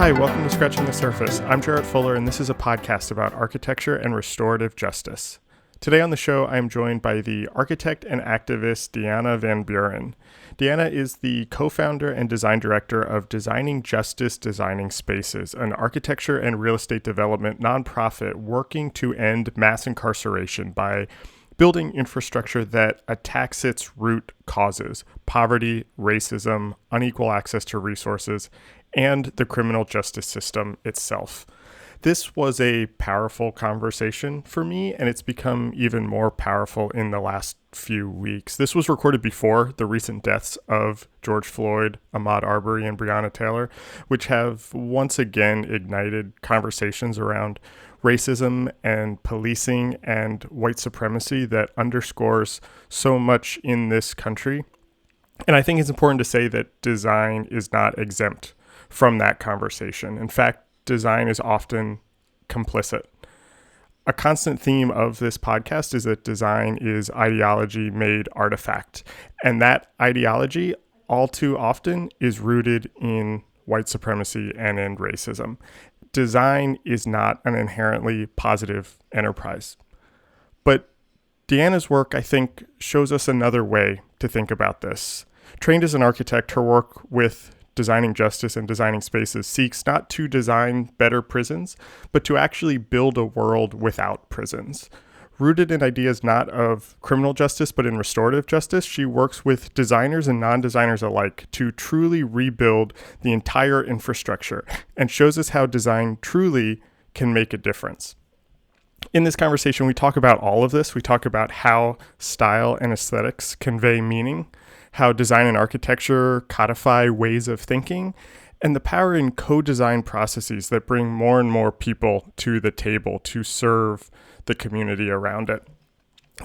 Hi, welcome to Scratching the Surface. I'm Jarrett Fuller, and this is a podcast about architecture and restorative justice. Today on the show, I am joined by the architect and activist Deanna Van Buren. Deanna is the co-founder and design director of Designing Justice, Designing Spaces, an architecture and real estate development nonprofit working to end mass incarceration by building infrastructure that attacks its root causes: poverty, racism, unequal access to resources, and the criminal justice system itself. This was a powerful conversation for me, and it's become even more powerful in the last few weeks. This was recorded before the recent deaths of George Floyd, Ahmaud Arbery, and Breonna Taylor, which have once again ignited conversations around racism and policing and white supremacy that underscores so much in this country. And I think it's important to say that design is not exempt from that conversation. In fact, design is often complicit. A constant theme of this podcast is that design is ideology made artifact. And that ideology, all too often, is rooted in white supremacy and in racism. Design is not an inherently positive enterprise. But Deanna's work, I think, shows us another way to think about this. Trained as an architect, her work with Designing Justice and Designing Spaces seeks not to design better prisons, but to actually build a world without prisons. Rooted in ideas not of criminal justice, but in restorative justice, she works with designers and non-designers alike to truly rebuild the entire infrastructure and shows us how design truly can make a difference. In this conversation, we talk about all of this. We talk about how style and aesthetics convey meaning, how design and architecture codify ways of thinking, and the power in co-design processes that bring more and more people to the table to serve the community around it.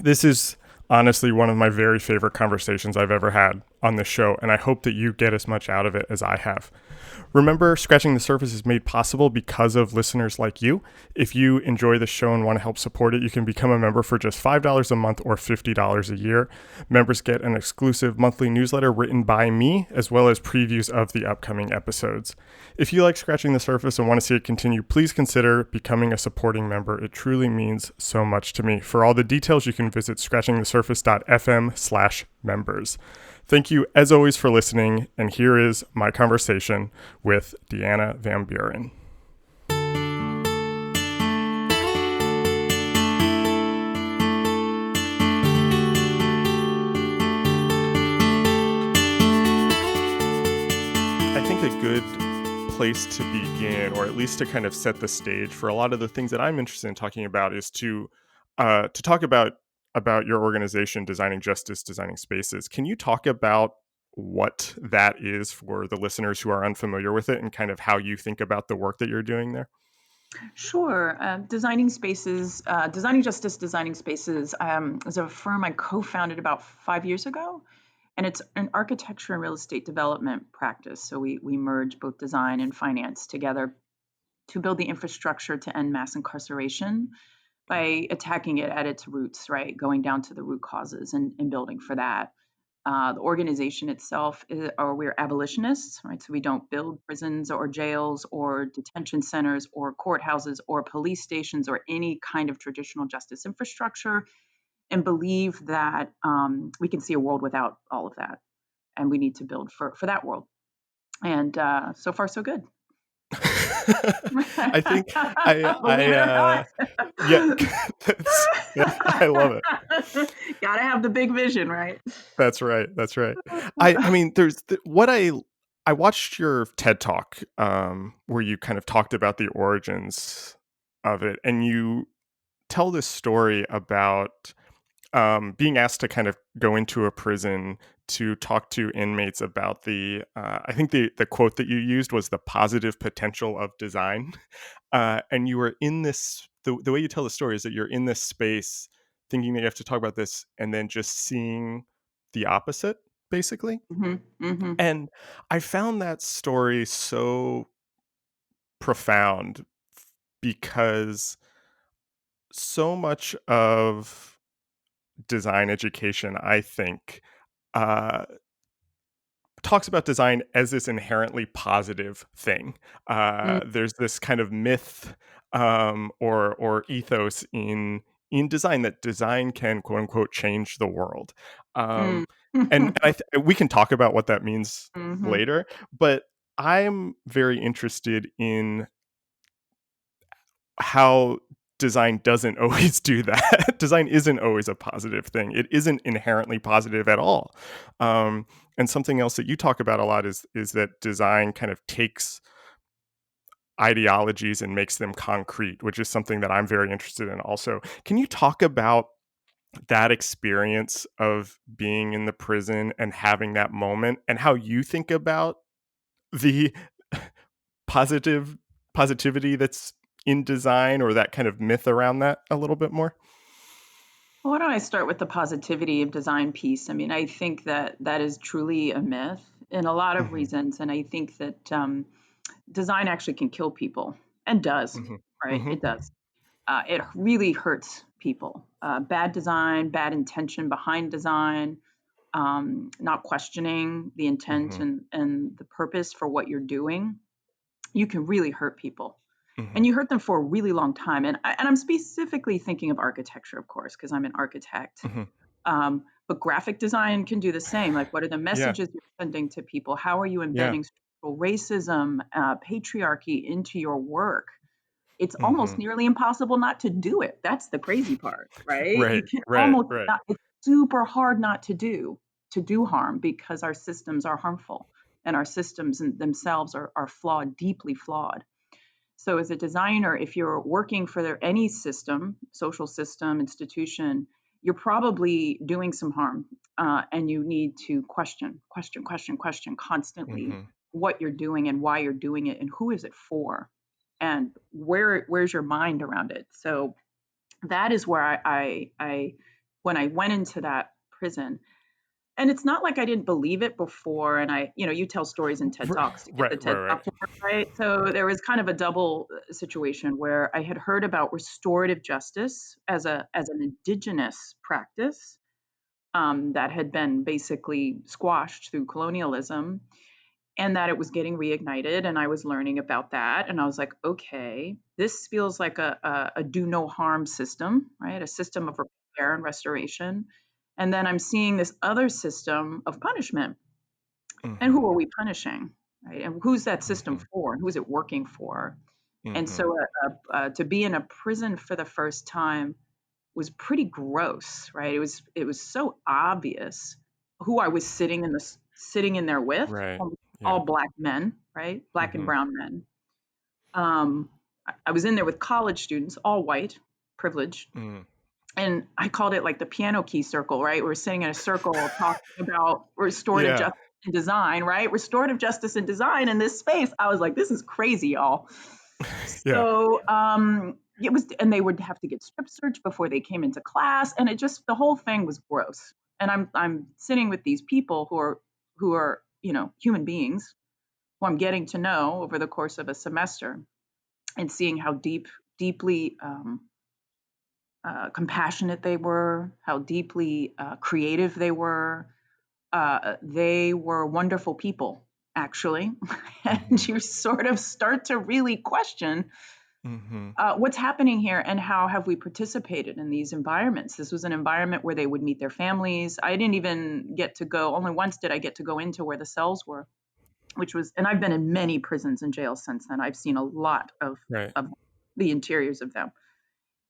This is honestly one of my very favorite conversations I've ever had on this show, and I hope that you get as much out of it as I have. Remember, Scratching the Surface is made possible because of listeners like you. If you enjoy the show and want to help support it, you can become a member for just $5 a month or $50 a year. Members get an exclusive monthly newsletter written by me, as well as previews of the upcoming episodes. If you like Scratching the Surface and want to see it continue, please consider becoming a supporting member. It truly means so much to me. For all the details, you can visit scratchingthesurface.fm/members. Thank you, as always, for listening, and here is my conversation with Deanna Van Buren. I think a good place to begin, or at least to kind of set the stage for a lot of the things that I'm interested in talking about, is to talk about your organization, Designing Justice, Designing Spaces. Can you talk about what that is for the listeners who are unfamiliar with it and kind of how you think about the work that you're doing there? Sure. Designing Spaces, Designing Justice, Designing Spaces is a firm I co-founded about 5 years ago, and it's an architecture and real estate development practice. So we merge both design and finance together to build the infrastructure to end mass incarceration by attacking it at its roots, right? Going down to the root causes and building for that. The organization itself, we're abolitionists, right? So we don't build prisons or jails or detention centers or courthouses or police stations or any kind of traditional justice infrastructure, and believe that we can see a world without all of that. And we need to build for that world. And so far, so good. I think Believe it or not. yeah, I love it. Gotta have the big vision, right? That's right. That's right. I mean, I watched your TED Talk, where you kind of talked about the origins of it, and you tell this story about being asked to kind of go into a prison to talk to inmates about I think the quote that you used was the positive potential of design. And you were in the way you tell the story is that you're in this space thinking that you have to talk about this and then just seeing the opposite, basically. Mhm, mhm. And I found that story so profound because so much of design education, I think, uh, talks about design as this inherently positive thing. Mm, There's this kind of myth or ethos in design that design can quote unquote change the world. mm. Um, we can talk about what that means Mhm. later, but I'm very interested in how design doesn't always do that. Design isn't always a positive thing. It isn't inherently positive at all. And something else that you talk about a lot is that design kind of takes ideologies and makes them concrete, which is something that I'm very interested in also. Can you talk about that experience of being in the prison and having that moment and how you think about the positive positivity that's in design or that kind of myth around that a little bit more? Why don't I start with the positivity of design piece? I mean, I think that that is truly a myth in a lot of Mhm, reasons, and I think that design actually can kill people and does, mhm, right? mhm, It does. It really hurts people. Bad design, bad intention behind design, not questioning the intent mhm, and the purpose for what you're doing. You can really hurt people. And mhm, you hurt them for a really long time. And I'm specifically thinking of architecture, of course, because I'm an architect. mhm. But graphic design can do the same. Like, what are the Yeah, messages you're sending to people? How are you yeah. embedding structural racism, patriarchy into your work? It's almost Mhm. nearly impossible not to do it. That's the crazy part, right? You Right, can right, almost right. not, it's super hard not to do harm because our systems are harmful and our systems themselves are flawed, deeply flawed. So, as a designer, if you're working for any system, social system, institution, you're probably doing some harm, and you need to question constantly Mhm, what you're doing and why you're doing it and who is it for, and where's your mind around it. So that is where I when I went into that prison, and it's not like I didn't believe it before, and you tell stories in TED Talks to get the right, TED right, right. Talk to work, right? So there was kind of a double situation where I had heard about restorative justice as an indigenous practice that had been basically squashed through colonialism, and that it was getting reignited, and I was learning about that, and I was like, okay, this feels like a do no harm system, right? A system of repair and restoration. And then I'm seeing this other system of punishment. And Mhm, who are we punishing, right? And who's that system mhm, for? And who's it working for? And mhm, so to be in a prison for the first time was pretty gross, right? It was so obvious who I was sitting in there with, right. Yeah. all black men, right? Black and Mhm, brown men. I was in there with college students, all white, privileged, mm. and I called it like the piano key circle, right? We're sitting in a circle talking about restorative Yeah, justice and design, right? Restorative justice and design in this space. I was like, this is crazy, y'all. yeah. So it was, and they would have to get strip searched before they came into class, and it just the whole thing was gross. And I'm sitting with these people who are human beings who I'm getting to know over the course of a semester, and seeing how deeply compassionate they were, how deeply creative they were. They were wonderful people, actually. And Mhm, you sort of start to really question mhm. what's happening here and how have we participated in these environments. This was an environment where they would meet their families. I didn't even get to go, only once did I get to go into where the cells were, which was, and I've been in many prisons and jails since then. I've seen a lot Right. of the interiors of them,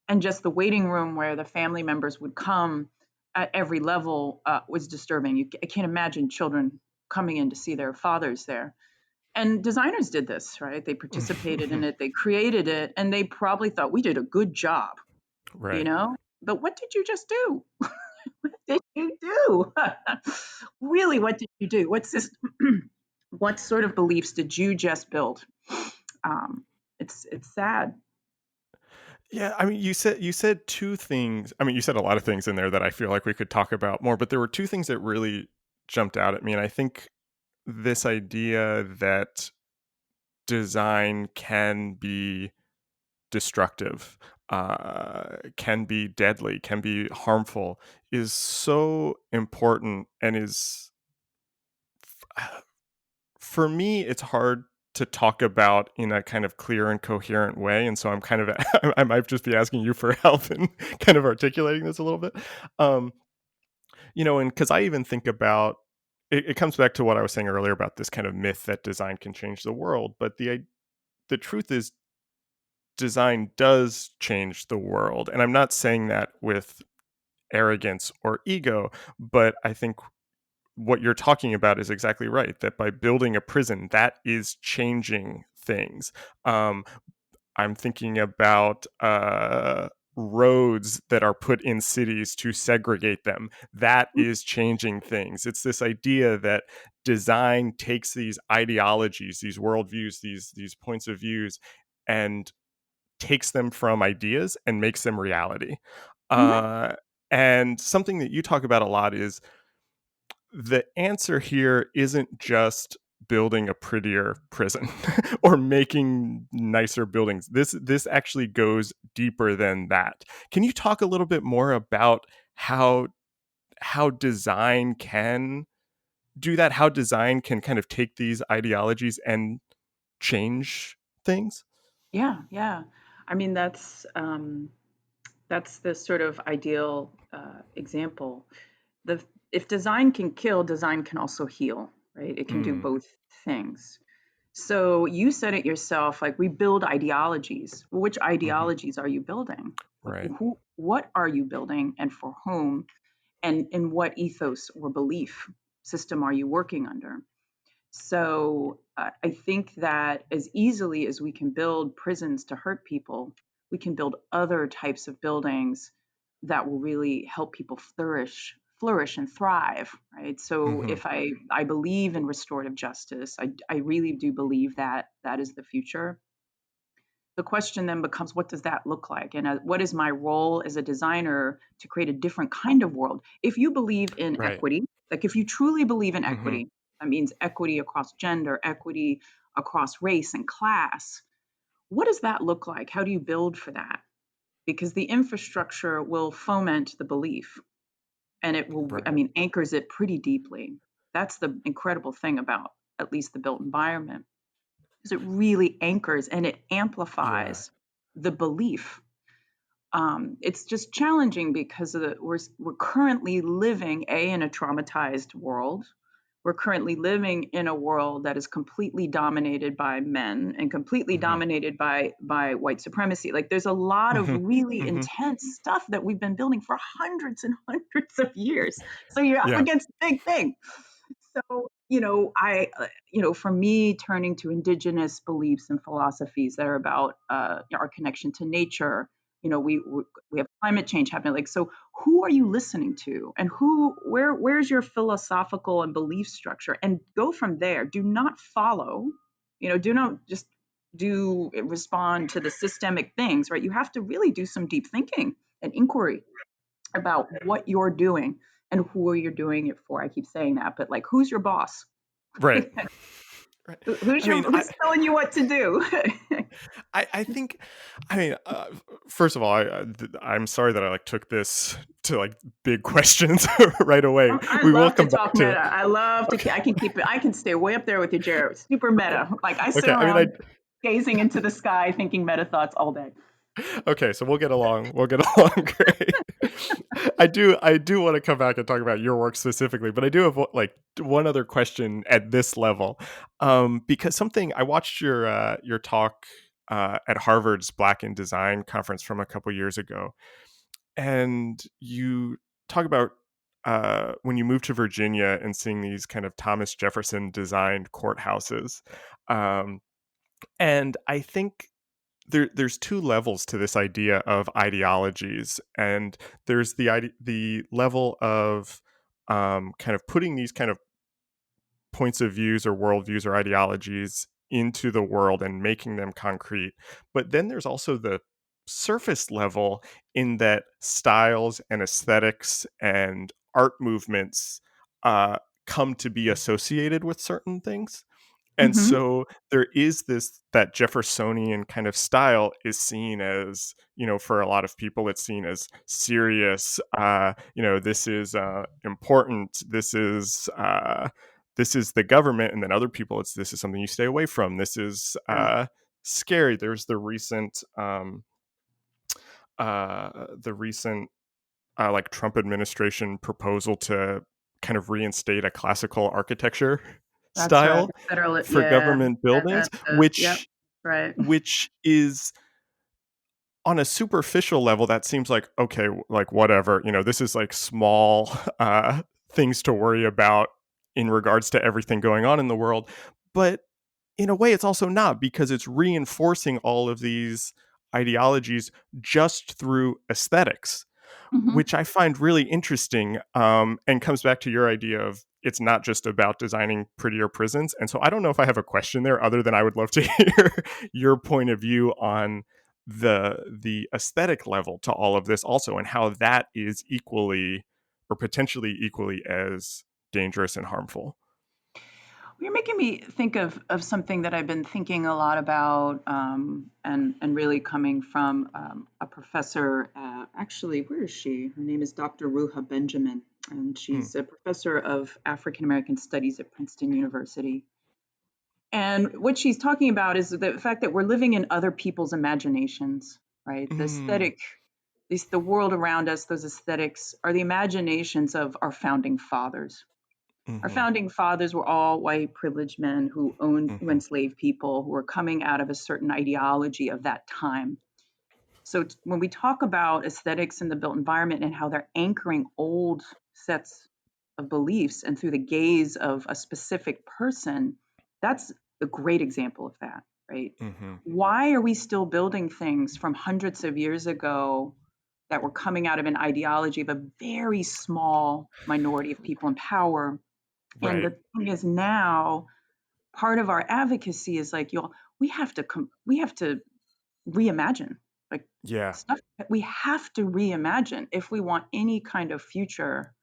and just the waiting room where the family members would come at every level was disturbing. I can't imagine children coming in to see their fathers there. And designers did this, right? They participated in it, they created it, and they probably thought we did a good job, you Right. know? But what did you just do? What did you do? Really, what did you do? What system? What sort of beliefs did you just build? Um, it's sad. Yeah, I mean, you said 2 things. I mean, you said a lot of things in there that I feel like we could talk about more, but there were 2 things that really jumped out at me, and I think this idea that design can be destructive, can be deadly, can be harmful is so important and is For me, it's hard to talk about in a kind of clear and coherent way, and so I'm kind of I might just be asking you for help in kind of articulating this a little bit. Um, and because I even think about it comes back to what I was saying earlier about this kind of myth that design can change the world, but the truth is design does change the world, and I'm not saying that with arrogance or ego, but I think what you're talking about is exactly right, that by building a prison, that is changing things. um, I'm thinking about roads that are put in cities to segregate them. That is changing things. It's this idea that design takes these ideologies, these worldviews, these points of views, and takes them from ideas and makes them reality. Mhm. Uh, and something that you talk about a lot is the answer here isn't just building a prettier prison or making nicer buildings. This actually goes deeper than that. Can you talk a little bit more about how design can do that? How design can kind of take these ideologies and change things? Yeah, yeah. I mean, that's the sort of ideal example. The If design can kill, design can also heal, right? It can do Mm, both things. So you said it yourself, like we build ideologies. Well, which mhm, ideologies are you building? right. What are you building and for whom? And in what ethos or belief system are you working under? So I think that as easily as we can build prisons to hurt people, we can build other types of buildings that will really help people flourish and thrive, right? So Mhm, if I believe in restorative justice, I really do believe that that is the future. The question then becomes, what does that look like? And what is my role as a designer to create a different kind of world? If you believe in right. equity, like if you truly believe in Mhm, equity, that means equity across gender, equity across race and class. What does that look like? How do you build for that? Because the infrastructure will foment the belief and it will, I right. mean, anchors it pretty deeply. That's the incredible thing about at least the built environment, because it really anchors and it Yeah. amplifies the belief. It's just challenging because we're currently living in a traumatized world. We're currently living in a world that is completely dominated by men and completely Mhm, dominated by white supremacy. Like there's a lot of mhm, really mhm. intense stuff that we've been building for hundreds and hundreds of years. So you're up Yeah. against a big thing. So, for me, turning to indigenous beliefs and philosophies that are about our connection to nature, we have climate change happening. Like, so who are you listening to, and where's your philosophical and belief structure, and go from there. Do not follow, do not just do respond to the systemic things, right? You have to really do some deep thinking and inquiry about what you're doing and who you're doing it for. I keep saying that, but like, who's your boss? Right. Right. I mean, Who's telling you what to do? I think, I mean, first of all, I'm sorry that I like took this to like big questions right away. I We will love to come back talk to meta. I love to. okay, I can keep it. I can stay way up there with you, Jared. Super meta. Like I sit okay. I mean, I around gazing into the sky, thinking meta thoughts all day. okay. So we'll get along. We'll get along great. I do want to come back and talk about your work specifically, but I do have like one other question at this level, because something I watched your talk at Harvard's Black in Design conference from a couple years ago, and you talk about when you moved to Virginia and seeing these kind of Thomas Jefferson designed courthouses. Um, and I think there's two levels to this idea of ideologies, and there's the level of kind of putting these kind of points of views or worldviews or ideologies into the world and making them concrete. But then there's also the surface level, in that styles and aesthetics and art movements uh, come to be associated with certain things. And Mm-hmm. so there is this, that Jeffersonian kind of style is seen as, for a lot of people, it's seen as serious. This is important. this is the government, and then other people it's this is something you stay away from. This is Sure. scary. There's the recent like Trump administration proposal to kind of reinstate a classical architecture That's right. style The federal, for yeah, government buildings, yep, right. which is on a superficial level that seems like okay, like whatever, this is like small things to worry about in regards to everything going on in the world, but in a way it's also not, because it's reinforcing all of these ideologies just through aesthetics, Hmm. which I find really interesting, and comes back to your idea of it's not just about designing prettier prisons. And so I don't know if I have a question there other than I would love to hear your point of view on the aesthetic level to all of this also, and how that is equally or potentially equally as dangerous and harmful. You're making me think of something that I've been thinking a lot about, and really coming from a professor. Actually, where is she? Her name is Dr. Ruha Benjamin, and Mm, she's a professor of African American Studies at Princeton University. And what she's talking about is the fact that we're living in other people's imaginations, right? The mm, aesthetic, at least the world around us, those aesthetics are the imaginations of our founding fathers. Our mhm, founding fathers were all white privileged men who mhm, enslaved people, who were coming out of a certain ideology of that time. So when we talk about aesthetics in the built environment and how they're anchoring old sets of beliefs and through the gaze of a specific person, that's a great example of that, right? mhm. Why are we still building things from hundreds of years ago that were coming out of an ideology of a very small minority of people in power? And Right. the thing is now, part of our advocacy is like, y'all, we have to reimagine, like, Yeah. stuff that we have to reimagine if we want any kind of future.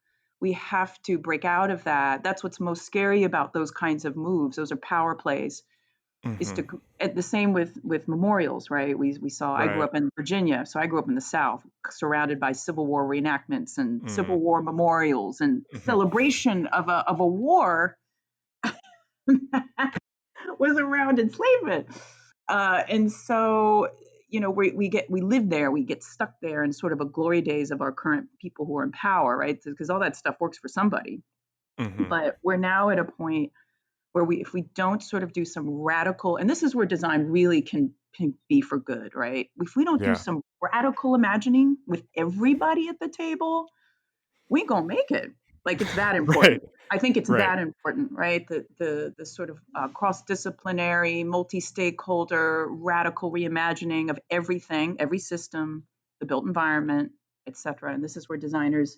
We have to break out of that. That's what's most scary about those kinds of moves. Those are power plays. Is Mhm. to the same with memorials, right? We saw. I grew Right. up in Virginia, so I grew up in the South, surrounded by Civil War reenactments and Mm, Civil War memorials and mhm. celebration of a war was around enslavement. And so, we live there, we get stuck there in sort of a glory days of our current people who are in power, right? Because all that stuff works for somebody. Mhm. But we're now at a point where if we don't sort of do some radical, and this is where design really can be for good, right? If we don't do Yeah. some radical imagining with everybody at the table, we ain't gonna make it. Like, it's that Right. important. I think it's Right. that important, right? The sort of cross-disciplinary, multi-stakeholder, radical reimagining of everything, every system, the built environment, et cetera. And this is where designers,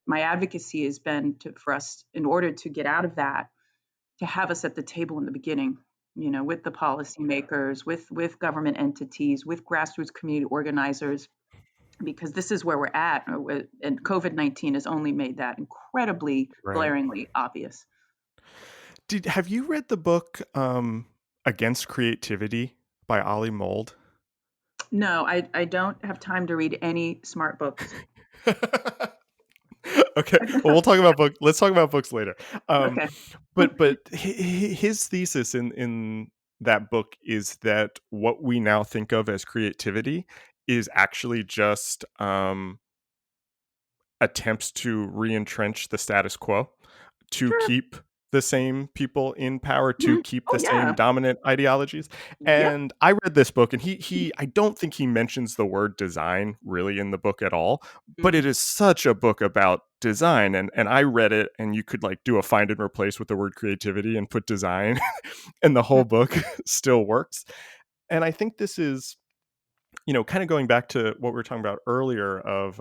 my advocacy has been for us, in order to get out of that, to have us at the table in the beginning, with the policymakers, with government entities, with grassroots community organizers, because this is where we're at. And COVID-19 has only made that incredibly Right. glaringly obvious. Have you read the book Against Creativity by Ollie Mold? No, I don't have time to read any smart books. Okay. Well, let's talk about books later. Um Okay. but his thesis in that book is that what we now think of as creativity is actually just attempts to re-entrench the status quo, to Sure. keep the same people in power, to Mhm. keep Oh the same yeah. dominant ideologies. Yep. And I read this book, and he I don't think he mentions the word design really in the book at all, but it Mhm. is such a book about design. And I read it, and you could like do a find and replace with the word creativity and put design, and the whole book still works. And I think this is, kind of going back to what we were talking about earlier of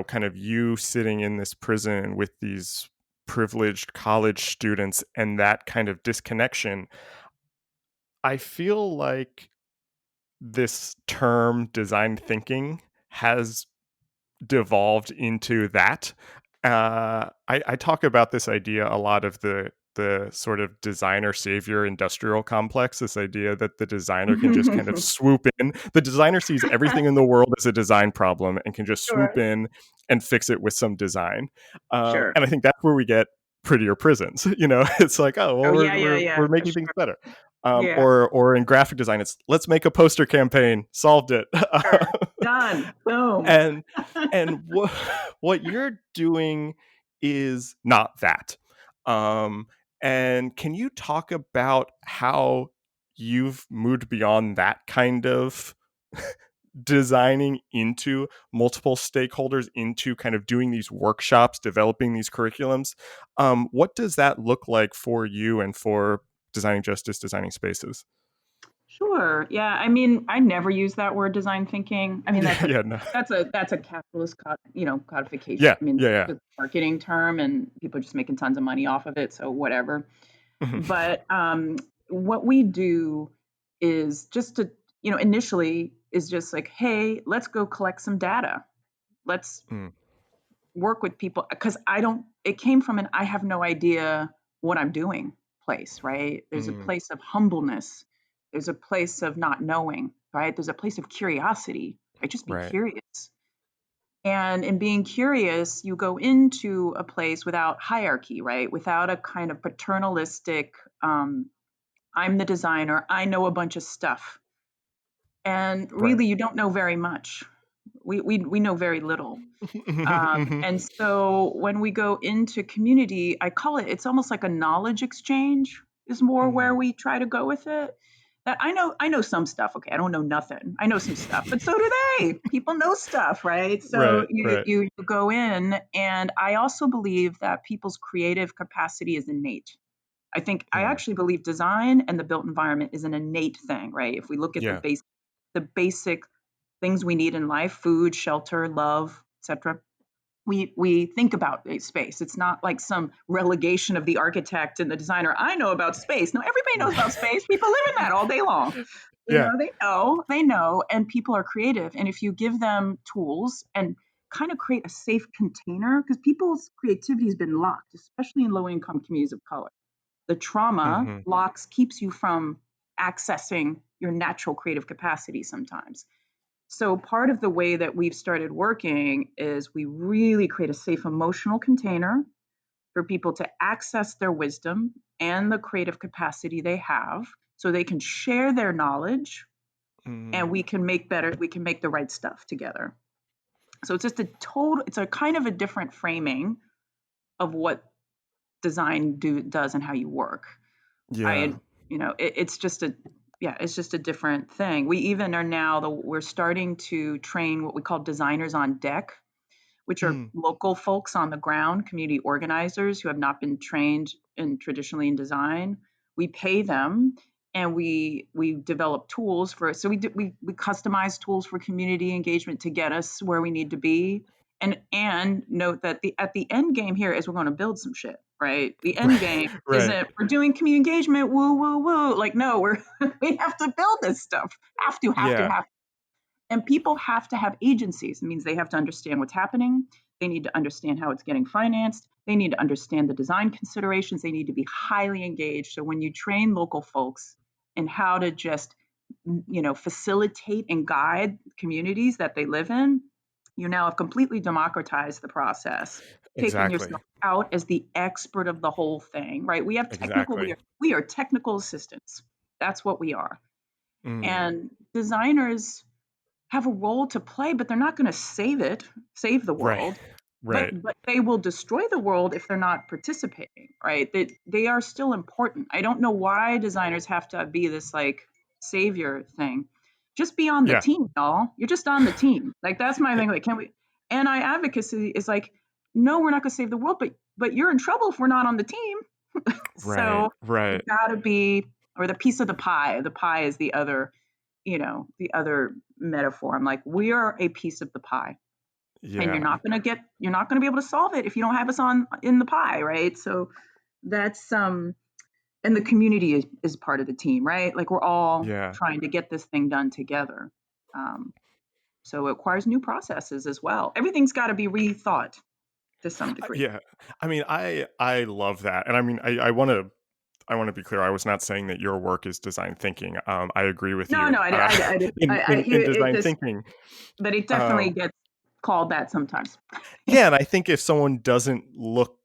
kind of you sitting in this prison with these privileged college students and that kind of disconnection. I feel like this term design thinking has devolved into that. I talk about this idea a lot of the sort of designer savior industrial complex. This idea that the designer can just kind of swoop in. The designer sees everything in the world as a design problem and can just swoop Sure. in and fix it with some design. Sure. And I think that's where we get. prettier prisons. It's like, oh well, Oh we're yeah, yeah, we're yeah, we're for making things sure. better. Yeah, Or in graphic design, it's let's make a poster campaign, solved it. sure. Done. Boom. and and what you're doing is not that. Um, and can you talk about how you've moved beyond that kind of designing into multiple stakeholders, into kind of doing these workshops, developing these curriculums? What does that look like for you and for designing justice, designing spaces? Sure. Yeah. I mean, I never use that word design thinking. I mean, Yeah, yeah, no. that's a capitalist codification. Yeah, I mean, yeah, yeah. it's a marketing term, and people are just making tons of money off of it. So whatever. Mhm. But what we do is just to, initially is just like, hey, let's go collect some data. Let's Mm, work with people because I don't. It came from an I have no idea what I'm doing place, right? There's a mm, place of humbleness. There's a place of not knowing, right? There's a place of curiosity. Right? Just be right. curious. And in being curious, you go into a place without hierarchy, right? Without a kind of paternalistic, I'm the designer, I know a bunch of stuff. And Right. really, you don't know very much. We know very little. And so when we go into community, I call it, it's almost like a knowledge exchange is more where Mhm. we try to go with it. That I know some stuff. Okay, I don't know nothing. I know some stuff, but so do they. People know stuff, right? So Right, you right. you, you go in, and I also believe that people's creative capacity is innate. I Mm, actually believe design and the built environment is an innate thing, right? If we look at yeah. the basic things we need in life, food, shelter, love, etc., we think about a space. It's not like some relegation of the architect and the designer. I know about space. No, everybody knows about space. People live in that all day long. Yeah. They know, and people are creative. And if you give them tools and kind of create a safe container, because people's creativity has been locked, especially in low income communities of color. The trauma Mhm. locks keeps you from accessing your natural creative capacity sometimes. So part of the way that we've started working is we really create a safe emotional container for people to access their wisdom and the creative capacity they have so they can share their knowledge, Mm, and we can make the right stuff together. So it's a kind of a different framing of what does and how you work. I, yeah. it's just a, yeah, it's just a different thing. We even are now we're starting to train what we call designers on deck, which are Mm, local folks on the ground, community organizers who have not been trained traditionally in design. We pay them, and we develop tools for, so we customize tools for community engagement to get us where we need to be. And note that the at the end game here is we're going to build some shit, right? The end right, game right. isn't we're doing community engagement, woo woo woo. Like, no, we're we have to build this stuff. Yeah. Have and people have to have agencies. It means they have to understand what's happening. They need to understand how it's getting financed. They need to understand the design considerations. They need to be highly engaged. So when you train local folks in how to just, facilitate and guide communities that they live in, you now have completely democratized the process, taking Exactly. yourself out as the expert of the whole thing, right? Exactly. We are technical assistants. That's what we are. Mm, And designers have a role to play, but they're not going to save the right. world. But Right. they will destroy the world if they're not participating, right? They are still important. I don't know why designers have to be this like savior thing. Just be on the Yeah. team, y'all. You're just on the team. Like that's my thing. Like, can we? Anti advocacy is like, no, we're not going to save the world, but you're in trouble if we're not on the team. Right. So you Right. got to be, or the piece of the pie. The pie is the other metaphor. I'm like, we are a piece of the pie, and Yeah. you're not gonna be able to solve it if you don't have us on in the pie, right? So that's and the community is part of the team, right? Like we're all Yeah. trying to get this thing done together. Um, so it requires new processes as well. Everything's got to be rethought to some degree. Yeah. I mean, I love that. And I mean, I want to be clear. I was not saying that your work is design thinking. I agree with No, you. no, I In hear in it design just, thinking. but it Um, definitely gets called that sometimes. yeah, and I think if someone doesn't look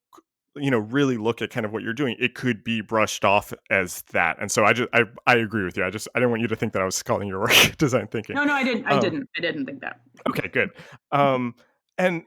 really look at kind of what you're doing, it could be brushed off as that. And so I agree with you. I didn't want you to think that I was calling your work design thinking. No, I didn't. I Um, didn't. I didn't think that. okay, good. And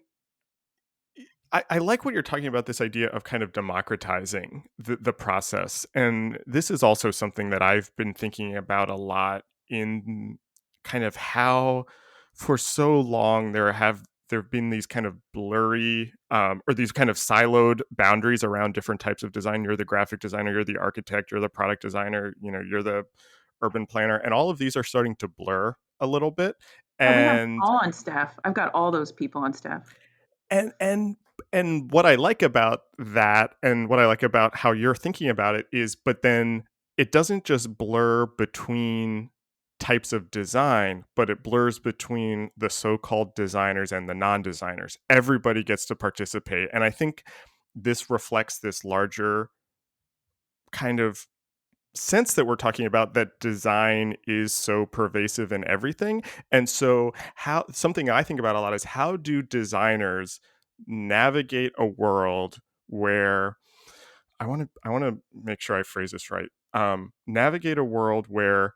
I like what you're talking about, this idea of kind of democratizing the process. And this is also something that I've been thinking about a lot, in kind of how for so long there have been these kind of blurry, or these kind of siloed boundaries around different types of design. You're the graphic designer, you're the architect, you're the product designer, you're the urban planner, and all of these are starting to blur a little bit. Yeah, we have And all on staff. I've got all those people on staff. and and and what I like about that, and what I like about how you're thinking about it, is, but then it doesn't just blur between types of design, but it blurs between the so-called designers and the non-designers. Everybody gets to participate, and I think this reflects this larger kind of sense that we're talking about, that design is so pervasive in everything. And so, how something I think about a lot is, how do designers navigate a world where, I want to make sure I phrase this right, navigate a world where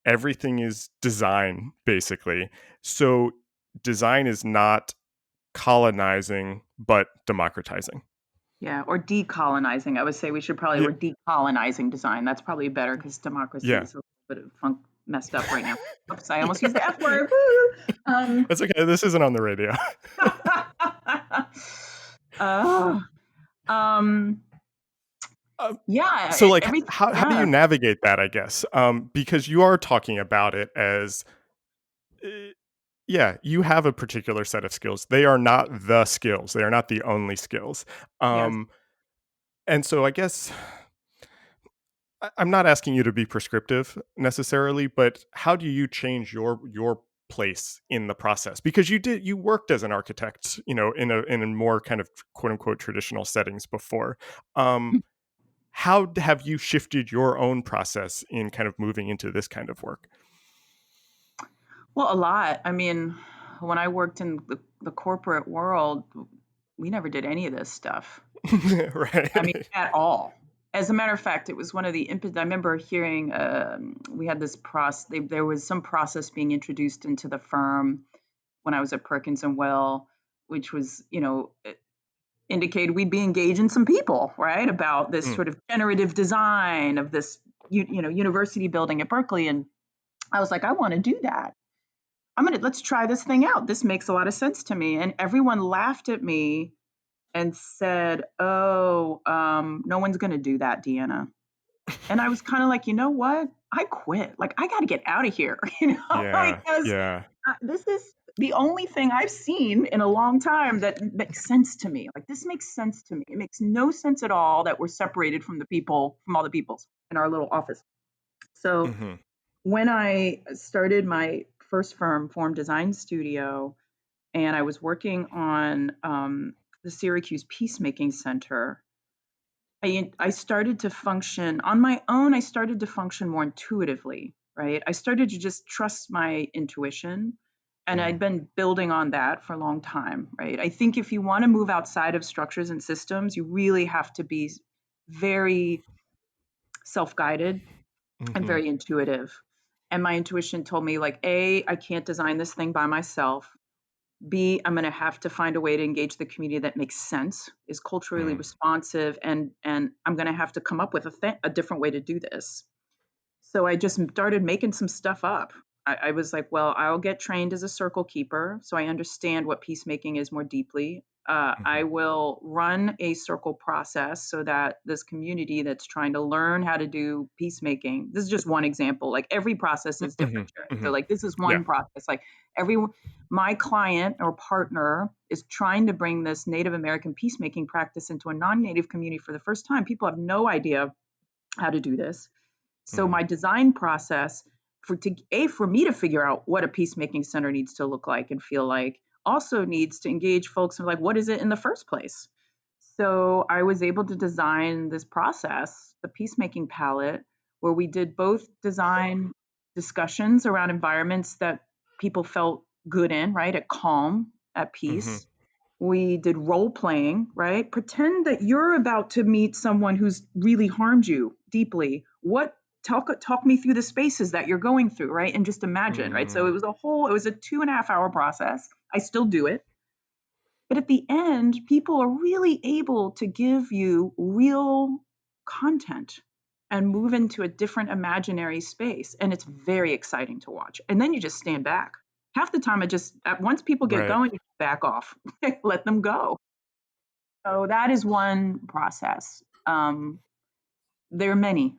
everything is design, basically. So design is not colonizing but democratizing. Yeah, or decolonizing. I would say we should probably, Yeah, we're decolonizing design. That's probably better because democracy yeah. is a little bit of messed up right now. Oops, I almost used the F word. Woo! That's okay, this isn't on the radio. uh, um, So, yeah, like, everything. how do you Yeah, navigate that, I guess? Because you are talking about it as, uh, yeah, you have a particular set of skills. They are not the skills. They are not the only skills. yes. Um, and so I guess I'm not asking you to be prescriptive necessarily, but how do you change your place in the process? Because you worked as an architect, in a more kind of quote unquote traditional settings before. Um, how have you shifted your own process in kind of moving into this kind of work? Well, a lot. I mean, when I worked in the corporate world, we never did any of this stuff. I mean, Right. at all. As a matter of fact, it was one of the I remember hearing we had this process. There was some process being introduced into the firm when I was at Perkins and Will, which was, indicated we'd be engaging some people, right, about this Mm, sort of generative design of this, university building at Berkeley. And I was like, I want to do that. Let's try this thing out. This makes a lot of sense to me. And everyone laughed at me and said, "Oh, no one's going to do that, Deanna." And I was kind of like, you know what? I quit. Like, I got to get out of here, yeah, because yeah. this is the only thing I've seen in a long time that makes sense to me. Like, this makes sense to me. It makes no sense at all that we're separated from from all the peoples in our little office. So Hmm. when I started my first firm, Form Design Studio, and I was working on the Syracuse Peacemaking Center, I started to function on my own. I started to function more intuitively, right? I started to just trust my intuition. And Mm, I'd been building on that for a long time, right? I think if you want to move outside of structures and systems, you really have to be very self guided and hmm. very intuitive. And my intuition told me, like, A, I can't design this thing by myself. B, I'm going to have to find a way to engage the community that makes sense, is culturally Mm, responsive, and I'm going to have to come up with a different way to do this. So I just started making some stuff up. I was like, well, I'll get trained as a circle keeper, so I understand what peacemaking is more deeply. I mhm, will run a circle process so that this community that's trying to learn how to do peacemaking, this is just one example. Like, every process is different, mhm, Jared. So mhm. like, this is Yeah. one process. Like, every my client or partner is trying to bring this Native American peacemaking practice into a non-Native community for the first time. People have no idea how to do this. So Mm, my design process for me to figure out what a peacemaking center needs to look like and feel like, also needs to engage folks and, like, what is it in the first place. So I was able to design this process, the peacemaking palette, where we did both design discussions around environments that people felt good in, right, at calm, at mhm, peace, We did role playing, right? Pretend that you're about to meet someone who's really harmed you deeply. What talk me through the spaces that you're going through, right? And just imagine, right? So Mm, it was a 2.5 hour process. I still do it. But at the end, people are really able to give you real content and move into a different imaginary space. And it's very exciting to watch. And then you just stand back. Half the time, once people get right. going, you back off, let them go. So that is one process. There are many,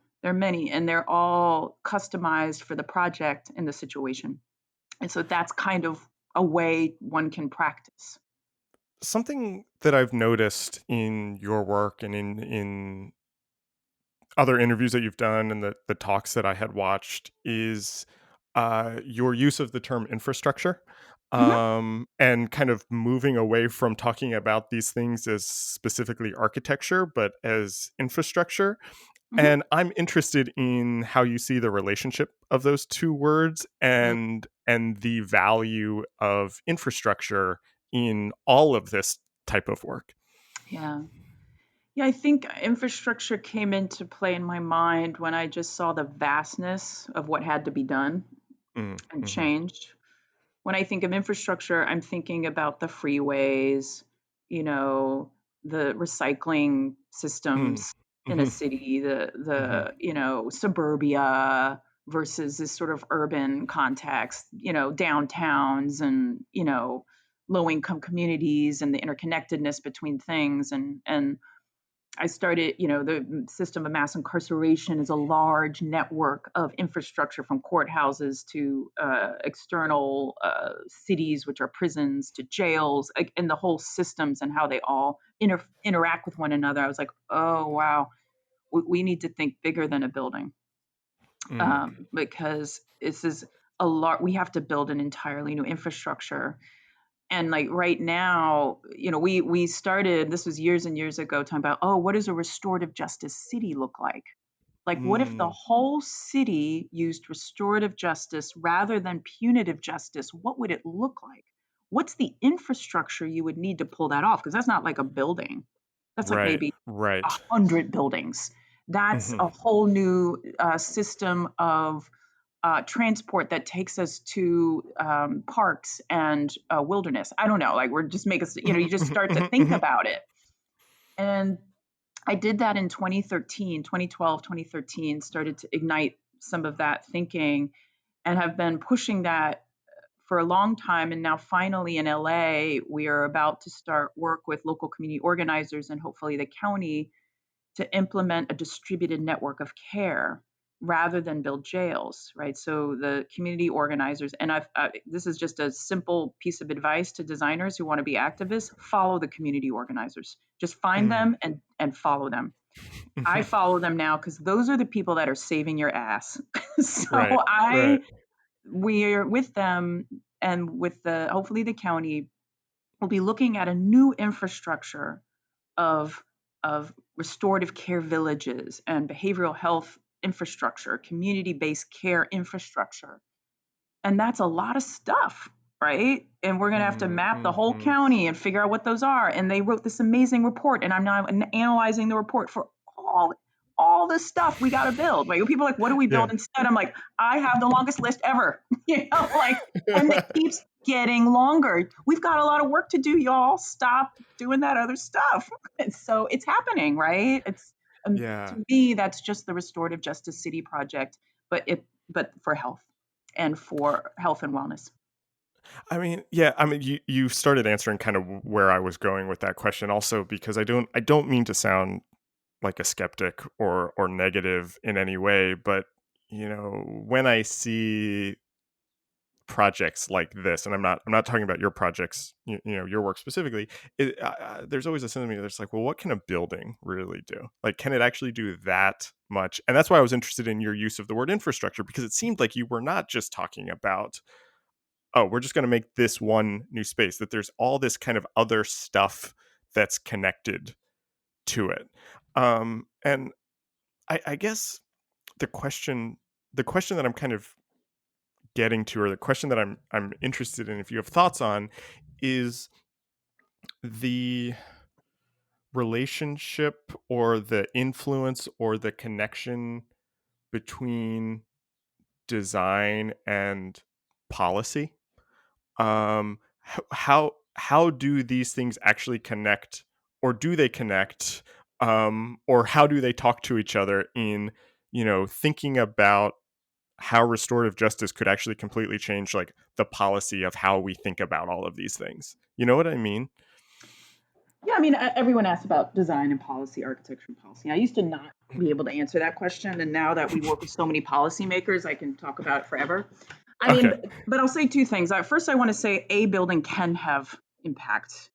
and they're all customized for the project and the situation. And so that's kind of a way one can practice. Something that I've noticed in your work and in other interviews that you've done and the talks that I had watched is your use of the term infrastructure, Mhm, and kind of moving away from talking about these things as specifically architecture, but as infrastructure. mhm. And I'm interested in how you see the relationship of those two words Mm, and the value of infrastructure in all of this type of work. yeah. Yeah, I think infrastructure came into play in my mind when I just saw the vastness of what had to be done Mm, and hmm changed. When I think of infrastructure, I'm thinking about the freeways, you know, the recycling mm, systems in a hmm city, hmm suburbia versus this sort of urban context, downtowns and, low income communities and the interconnectedness between things and I started, the system of mass incarceration is a large network of infrastructure from courthouses to external cities, which are prisons, to jails, and the whole systems and how they all interact with one another. I was like, oh, wow, we need to think bigger than a building, mm, because this is a lot. We have to build an entirely new infrastructure and like right now, we started, this was years and years ago, talking about, oh, what does a restorative justice city look like? Like, what if the mm, whole city used restorative justice rather than punitive justice? What would it look like? What's the infrastructure you would need to pull that off? Because that's not like a building. That's like right, maybe a right. 100 buildings. That's hmm a whole new system of transport that takes us to parks and wilderness. I don't know. Like we're just making, you just start to think about it. And I did that in 2013, 2012, 2013, started to ignite some of that thinking and have been pushing that for a long time. And now finally in LA, we are about to start work with local community organizers and hopefully the county to implement a distributed network of care rather than build jails, right? So the community organizers, and this is just a simple piece of advice to designers who want to be activists: follow the community organizers. Just find mm, them and follow them. I mhm. follow them now because those are the people that are saving your ass. So Right, I right. we're with them and with the hopefully the county will be looking at a new infrastructure of restorative care villages and behavioral health infrastructure, community-based care infrastructure. And that's a lot of stuff, right? And we're going to have to Mm, map the whole mhm. county and figure out what those are. And they wrote this amazing report, and I'm now analyzing the report for all the stuff we got to build. Like people are like, what do we Yeah. build instead? I'm like, I have the longest list ever, like, and it keeps getting longer. We've got a lot of work to do, y'all. Stop doing that other stuff. And so it's happening, right? It's Yeah. to me, that's just the Restorative Justice City project, but for health and for health and wellness. I mean, yeah, I mean, you started answering kind of where I was going with that question also because I don't mean to sound like a skeptic or negative in any way, but when I see projects like this, and I'm not talking about your projects, your work specifically, there's always a sense of me that's like, well, what can a building really do? Like, can it actually do that much? And that's why I was interested in your use of the word infrastructure, because it seemed like you were not just talking about, oh, we're just going to make this one new space, that there's all this kind of other stuff that's connected to it. And I guess the question the question that I'm kind of getting to, or the question that I'm interested in, if you have thoughts on, is the relationship or the influence or the connection between design and policy? How do these things actually connect, or do they connect, or how do they talk to each other in, thinking about how restorative justice could actually completely change like the policy of how we think about all of these things? You know what I mean? Yeah, I mean, everyone asks about design and policy, architecture and policy. I used to not be able to answer that question, and now that we work with so many policymakers, I can talk about it forever. I mean, Okay. but I'll say two things. First, I want to say a building can have impact,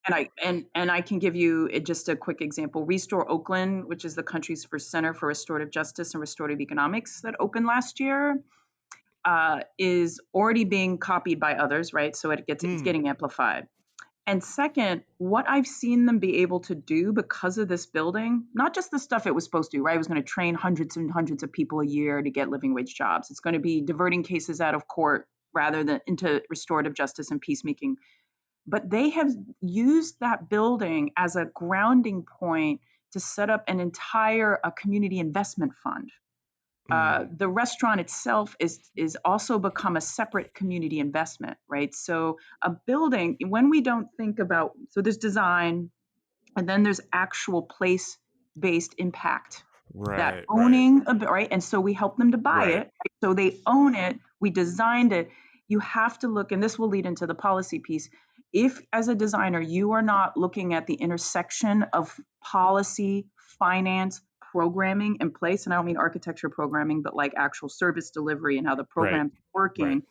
and I can give you just a quick example. Restore Oakland, which is the country's first center for restorative justice and restorative economics that opened last year, is already being copied by others, right? So it's Mm, getting amplified. And second, what I've seen them be able to do because of this building, not just the stuff it was supposed to do, right? It was going to train hundreds and hundreds of people a year to get living wage jobs. It's going to be diverting cases out of court rather than into restorative justice and peacemaking. But they have used that building as a grounding point to set up an entire community investment fund. mm, The restaurant itself is also become a separate community investment, right? So a building, when we don't think about, so there's design, and then there's actual place based impact, that right, right, owning a bit, right? And so we help them to buy it. right. Right? So they own it. We designed it. You have to look, and this will lead into the policy piece. If, as a designer, you are not looking at the intersection of policy, finance, programming in place, and I don't mean architecture programming, but like actual service delivery and how the Right, program's right. working,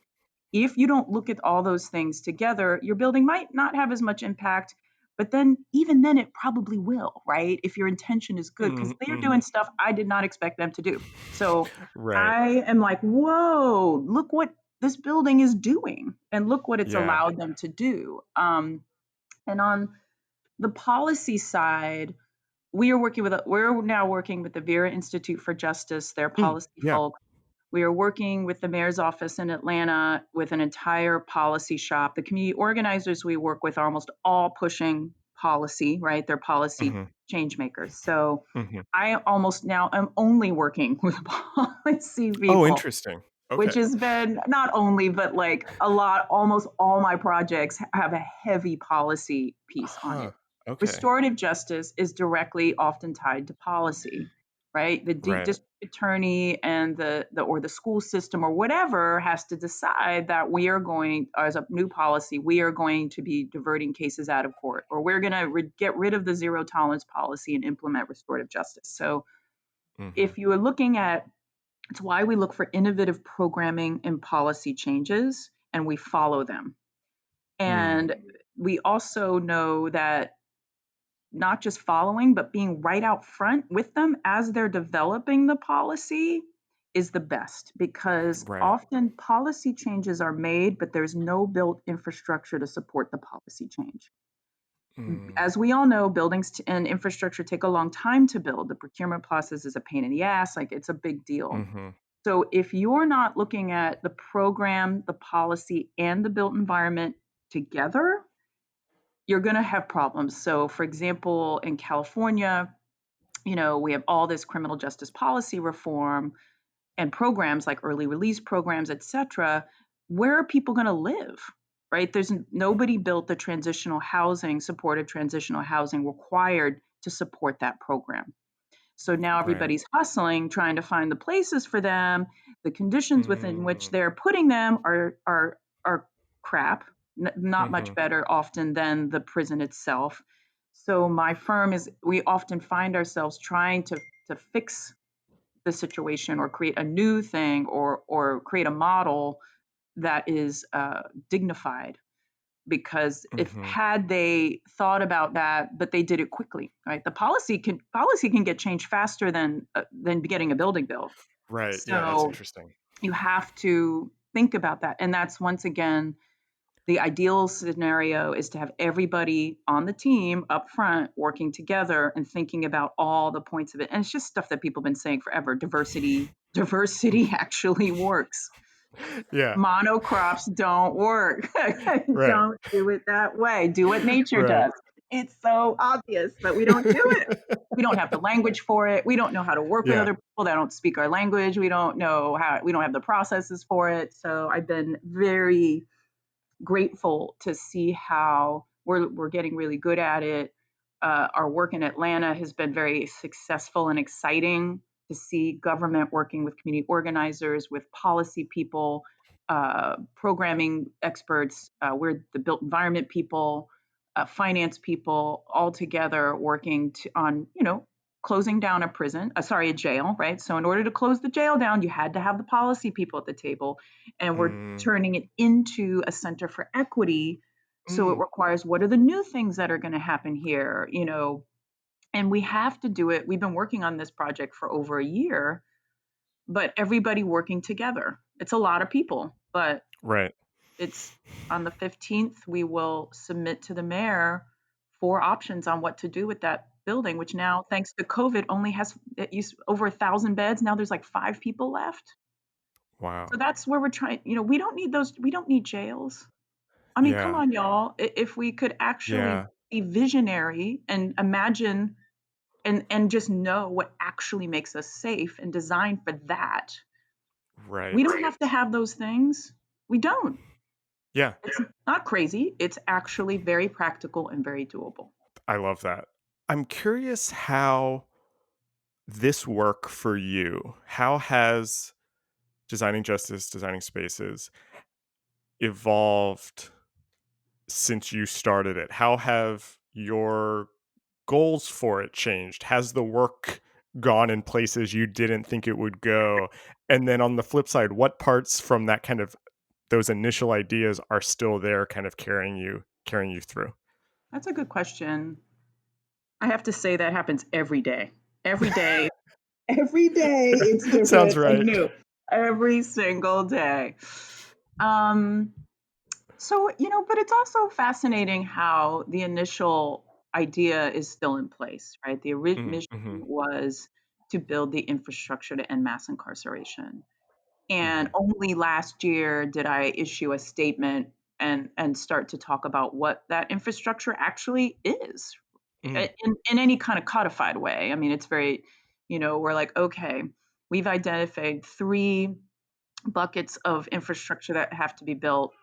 if you don't look at all those things together, your building might not have as much impact, but then even then it probably will, right? If your intention is good, because Mhm, they are doing mhm. stuff I did not expect them to do. So Right. I am like, whoa, look what this building is doing and look what it's Yeah. allowed them to do. And on the policy side, we're now working with the Vera Institute for Justice, their Mm, policy yeah. folks. We are working with the mayor's office in Atlanta with an entire policy shop. The community organizers we work with are almost all pushing policy, right? They're policy Mhm, change makers. So mhm. I almost now am only working with policy Oh, people, interesting. which Okay. has been not only, but like a lot, almost all my projects have a heavy policy piece on Huh. it. Okay. Restorative justice is directly often tied to policy, right? The Right. district attorney and the or the school system or whatever has to decide that we are going, as a new policy, we are going to be diverting cases out of court, or we're going to get rid of the zero tolerance policy and implement restorative justice. So Mhm, if you are looking at, it's why we look for innovative programming and policy changes and we follow them. mm. And we also know that not just following, but being right out front with them as they're developing the policy is the best, because Right. often policy changes are made, but there's no built infrastructure to support the policy change. Mm, As we all know, buildings and infrastructure take a long time to build. The procurement process is a pain in the ass, like it's a big deal. mhm. So if you're not looking at the program, the policy, and the built environment together, you're going to have problems. So, for example, in California, we have all this criminal justice policy reform and programs like early release programs, et cetera. Where are people going to live? Right? There's nobody built the transitional housing, supported transitional housing required to support that program. So now Right. everybody's hustling, trying to find the places for them. The conditions within which Mm, they're putting them are crap, not much mhm, better often than the prison itself. So my firm is, we often find ourselves trying to fix the situation or create a new thing or create a model that is dignified, because if mhm. had they thought about that, but they did it quickly, right? The policy can get changed faster than getting a building built. Right. Yeah, that's So interesting. you have to think about that, and that's once again the ideal scenario is to have everybody on the team up front working together and thinking about all the points of it. And it's just stuff that people have been saying forever. Diversity actually works. Yeah. Monocrops don't work. Right. Don't do it that way. Do what nature Right. does. It's so obvious, but we don't do it. We don't have the language for it. We don't know how to work with Yeah. other people that don't speak our language. We don't know how, we don't have the processes for it. So I've been very grateful to see how we're getting really good at it. Our work in Atlanta has been very successful and exciting to see government working with community organizers, with policy people, programming experts. We're the built environment people, finance people, all together working on, closing down a prison, sorry, a jail, right? So in order to close the jail down, you had to have the policy people at the table, and we're Mm, turning it into a center for equity. So it mm, requires, what are the new things that are going to happen here, and we have to do it. We've been working on this project for over a year, but everybody working together. It's a lot of people, but right. it's on the 15th, we will submit to the mayor 4 options on what to do with that building, which now, thanks to COVID, only has it used over 1,000 beds. Now there's like 5 people left. So Wow. that's where we're trying. We don't need those. We don't need jails. I mean, come Yeah. on, y'all. If we could actually Yeah. be visionary and imagine and just know what actually makes us safe and design for that, we Right. don't have to have those things. We don't. Yeah. It's not crazy. It's actually very practical and very doable. I love that. I'm curious how this work for you. How has designing justice, designing spaces evolved since you started it? How have your goals for it changed? Has the work gone in places you didn't think it would go? And then on the flip side, what parts from that kind of those initial ideas are still there kind of carrying you through? That's a good question. I have to say that happens every day. Every day. Every day it's Sounds different and right. new. Every single day. Um, but it's also fascinating how the initial idea is still in place, right? The Mm, mission mhm, was to build the infrastructure to end mass incarceration. And mhm, only last year did I issue a statement and start to talk about what that infrastructure actually is mm, in any kind of codified way. I mean, it's very, we're like, okay, we've identified 3 buckets of infrastructure that have to be built,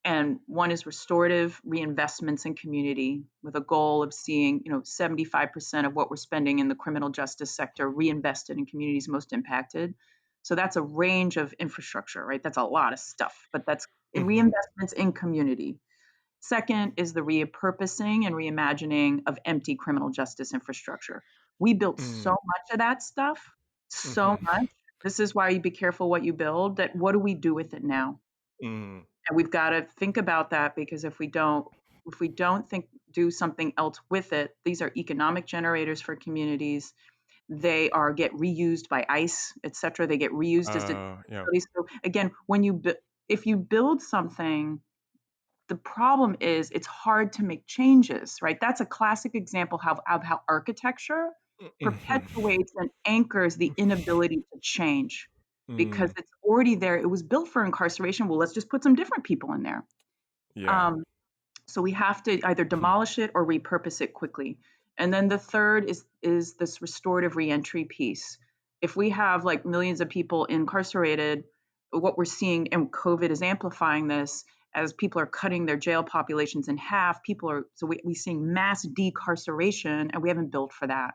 and one is restorative reinvestments in community, with a goal of seeing 75% of what we're spending in the criminal justice sector reinvested in communities most impacted. So that's a range of infrastructure, right? That's a lot of stuff, but that's in mhm, reinvestments in community. Second is the repurposing and reimagining of empty criminal justice infrastructure. We built so mm, much of that stuff, so mhm, much. This is why you be careful what you build. That what do we do with it now? mm, And we've got to think about that, because if we don't do something else with it, these are economic generators for communities. They are get reused by ICE, et cetera. They get reused as yeah, facilities. So again, if you build something, the problem is it's hard to make changes, right? That's a classic example of how architecture mhm, perpetuates and anchors the inability to change, because mm, it's already there. It was built for incarceration. Well, let's just put some different people in there. yeah, Um, so we have to either hmm, demolish it or repurpose it quickly. And then the third is this restorative reentry piece. If we have like millions of people incarcerated, what we're seeing, and COVID is amplifying this, as people are cutting their jail populations in half, we seeing mass decarceration, and we haven't built for that.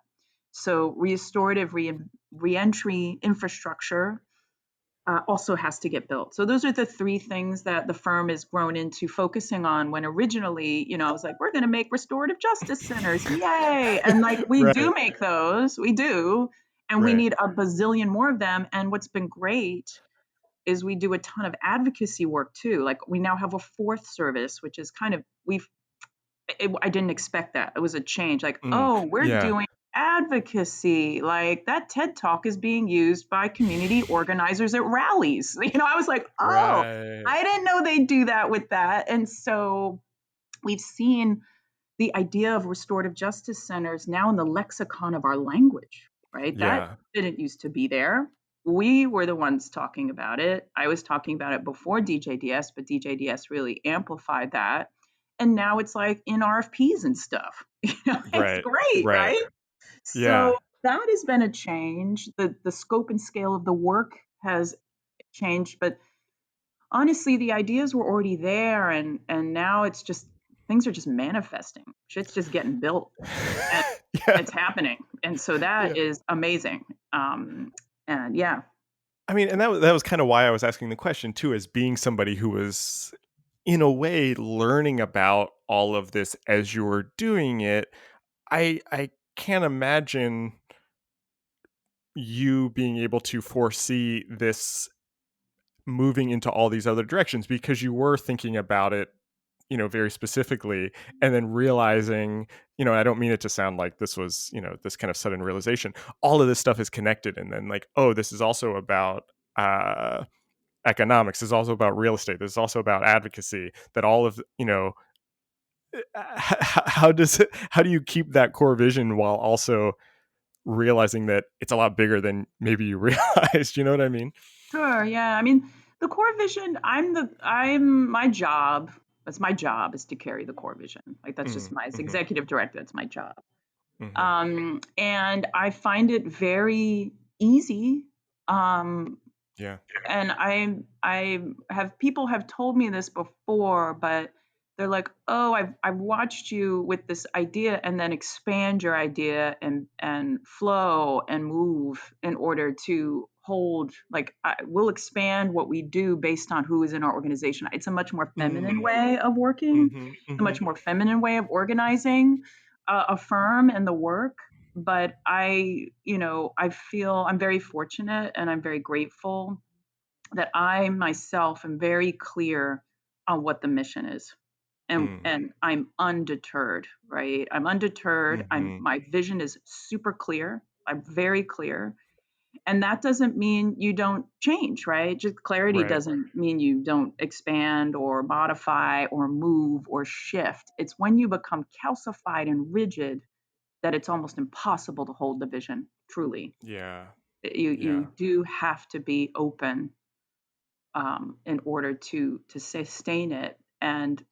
So restorative reentry infrastructure also has to get built. So those are the 3 things that the firm has grown into focusing on. When originally, I was like, we're going to make restorative justice centers, yay! And like, we right, do make those, we do, and we right, need a bazillion more of them. And what's been great is we do a ton of advocacy work too. Like, we now have a 4th service, which is kind of I didn't expect that. It was a change. Like, mm, oh, we're yeah, doing advocacy. Like, that TED Talk is being used by community organizers at rallies. I was like, oh, right, I didn't know they'd do that with that. And so we've seen the idea of restorative justice centers now in the lexicon of our language, right? That yeah, didn't used to be there. we were the ones talking about it. I was talking about it before DJDS, but DJDS really amplified that. And now it's like in RFPs and stuff. It's Right. great, Right. right? Yeah. So that has been a change. The scope and scale of the work has changed, but honestly, the ideas were already there, and now it's just things are just manifesting. Shit's just getting built, and Yeah. it's happening, and so that Yeah. is amazing. And yeah, I mean, and that was kind of why I was asking the question too, as being somebody who was in a way learning about all of this as you were doing it. I can't imagine you being able to foresee this moving into all these other directions, because you were thinking about it, very specifically, and then realizing, I don't mean it to sound like this was, this kind of sudden realization. All of this stuff is connected, and then like, oh, this is also about economics. This is also about real estate. This is also about advocacy. That all of, how do you keep that core vision while also realizing that it's a lot bigger than maybe you realized? You know what I mean? sure, yeah. I mean, the core vision. I'm my job. That's my job is to carry the core vision. Like that's just Mm, my as hmm. executive director. That's my job. Hmm. And I find it very easy. Um, Yeah. and I have people have told me this before, but they're like, "Oh, I've watched you with this idea and then expand your idea and flow and move in order to hold like we'll expand what we do based on who is in our organization." It's a much more feminine Mm, way of working, hmm. a Hmm. much more feminine way of organizing a firm and the work. But I feel I'm very fortunate and I'm very grateful that I myself am very clear on what the mission is. Mm, And I'm undeterred, right? I'm undeterred. I'm hmm. my vision is super clear. I'm very clear. And that doesn't mean you don't change, right? Just clarity Right. doesn't mean you don't expand or modify or move or shift. It's when you become calcified and rigid that it's almost impossible to hold the vision truly. Yeah. You Yeah. do have to be open in order to sustain it. And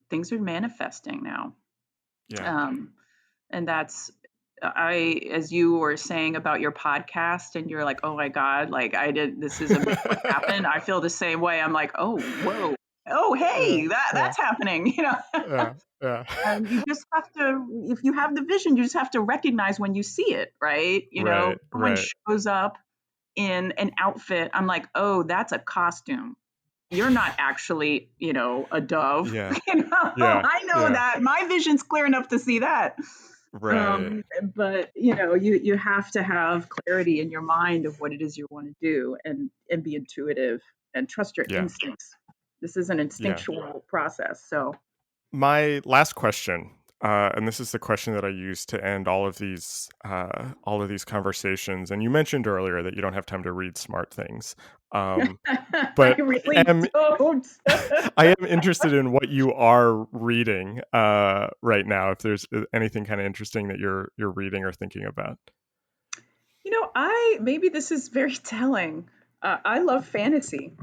things are manifesting now. Yeah. Um, and that's as you were saying about your podcast, and you're like, oh my god, like I did, this is what happened. I feel the same way. I'm like, oh whoa, oh Yeah. hey, Yeah. that's happening. Yeah. Yeah. And you just have to, if you have the vision, you just have to recognize when you see it, right? Right. Someone Right. shows up in an outfit. I'm like, oh, that's a costume. You're not actually, a dove. Yeah. Yeah. I know Yeah. that. My vision's clear enough to see that. Right. But you have to have clarity in your mind of what it is you want to do, and be intuitive and trust your Yeah. instincts. This is an Yeah. instinctual process. So My last question, and this is the question that I use to end all of these conversations. And you mentioned earlier that you don't have time to read smart things, I but really am don't. I am interested in what you are reading right now. If there's anything kind of interesting that you're reading or thinking about. I maybe this is very telling. I love fantasy.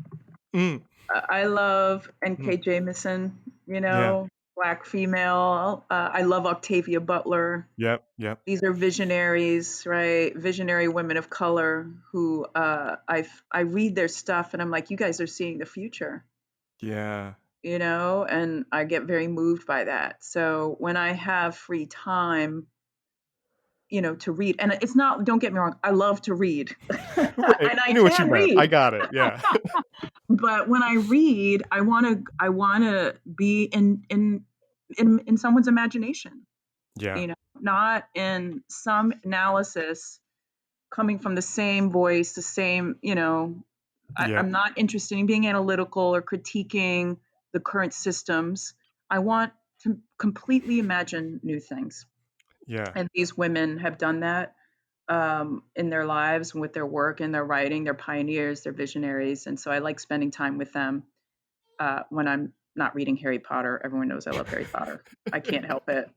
Mm, I love mm, N.K. Jemisin, yeah. black female. I love Octavia Butler. Yep. Yep. These are visionaries, right? Visionary women of color who I read their stuff and I'm like, you guys are seeing the future, Yeah. and I get very moved by that. So when I have free time, to read, and it's not, don't get me wrong, I love to read, and Right. I I knew what you can meant. I read. got it. Yeah. But when I read, I want to be in someone's imagination, Yeah. not in some analysis coming from the same voice, the same, I'm Yep. not interested in being analytical or critiquing the current systems. I want to completely imagine new things. Yeah. And these women have done that in their lives with their work and their writing. They're pioneers, they're visionaries. And so I like spending time with them when I'm not reading Harry Potter. Everyone knows I love Harry Potter. I can't help it.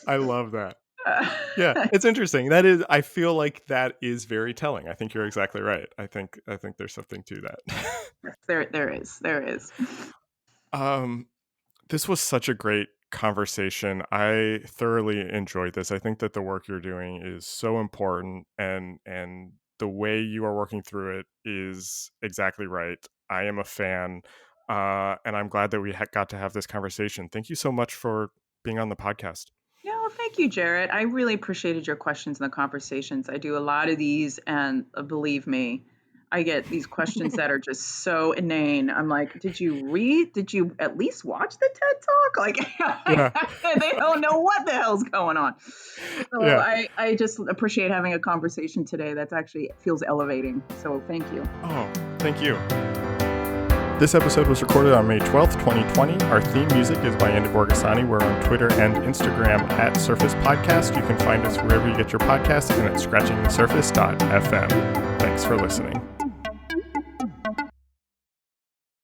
I love that. Yeah, it's interesting. That is, I feel like that is very telling. I think you're exactly right. I think there's something to that. Yes, there is. Um, this was such a great conversation. I thoroughly enjoyed this. I think that the work you're doing is so important, and the way you are working through it is exactly right. I am a fan, and I'm glad that we got to have this conversation. Thank you so much for being on the podcast. Yeah, well, thank you, Jarrett. I really appreciated your questions and the conversations. I do a lot of these, and believe me, I get these questions that are just so inane. I'm like, did you read? Did you at least watch the TED Talk? Yeah, Like, they don't know what the hell's going on. So yeah. I just appreciate having a conversation today that's actually feels elevating. So thank you. Oh, thank you. This episode was recorded on May 12th, 2020. Our theme music is by Andy Borgasani. We're on Twitter and Instagram at Surface Podcast. You can find us wherever you get your podcasts and at scratchingthesurface.fm. Thanks for listening.